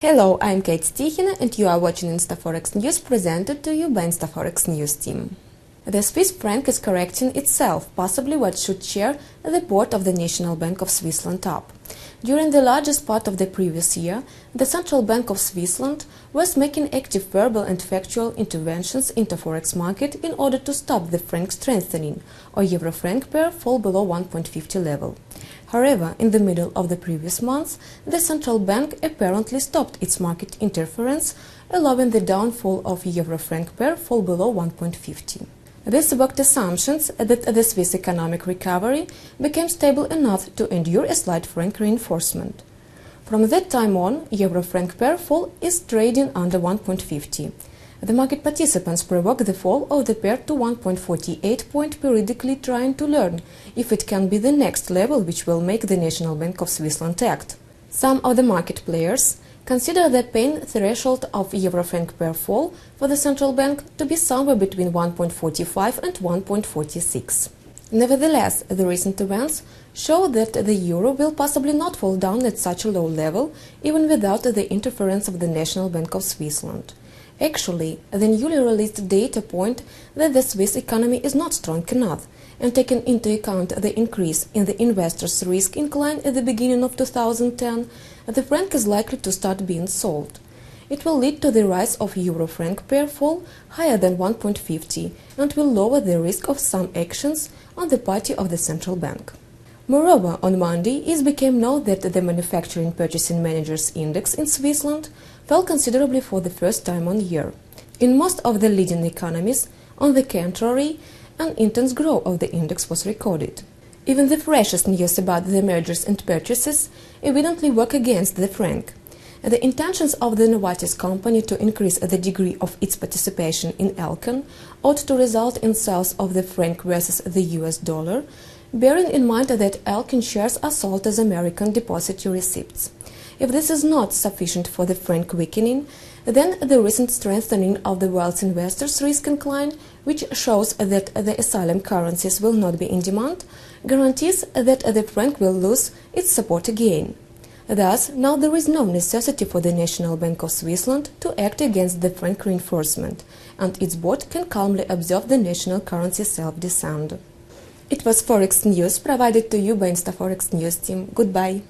Hello, I'm Kate Stihina and you are watching InstaForex News presented to you by InstaForex News team. The Swiss franc is correcting itself, possibly what should cheer the board of the National Bank of Switzerland up. During the largest part of the previous year, the Central Bank of Switzerland was making active verbal and factual interventions into forex market in order to stop the franc strengthening, or euro-franc pair fall below 1.50 level. However, in the middle of the previous month, the central bank apparently stopped its market interference, allowing the downfall of euro-franc pair fall below 1.50. This evoked assumptions that the Swiss economic recovery became stable enough to endure a slight franc reinforcement. From that time on, euro-franc pair fall is trading under 1.50. The market participants provoke the fall of the pair to 1.48 point, periodically trying to learn if it can be the next level which will make the National Bank of Switzerland act. Some of the market players consider the pain threshold of euro-franc pair fall for the central bank to be somewhere between 1.45 and 1.46. Nevertheless, the recent events show that the euro will possibly not fall down at such a low level, even without the interference of the National Bank of Switzerland. Actually, the newly released data point that the Swiss economy is not strong enough, and taking into account the increase in the investors' risk incline at the beginning of 2010, the franc is likely to start being sold. It will lead to the rise of euro-franc pair fall higher than 1.50 and will lower the risk of some actions on the part of the central bank. Moreover, on Monday, it became known that the Manufacturing Purchasing Managers Index in Switzerland fell considerably for the first time on year. In most of the leading economies, on the contrary, an intense growth of the index was recorded. Even the freshest news about the mergers and purchases evidently work against the franc. The intentions of the Novartis company to increase the degree of its participation in Elkan ought to result in sales of the franc versus the US dollar, bearing in mind that Elkan shares are sold as American depository receipts. If this is not sufficient for the franc weakening, then the recent strengthening of the world's investors' risk incline, which shows that the asylum currencies will not be in demand, guarantees that the franc will lose its support again. Thus, now there is no necessity for the National Bank of Switzerland to act against the franc reinforcement, and its board can calmly observe the national currency self-descent. It was Forex News provided to you by InstaForex News team. Goodbye.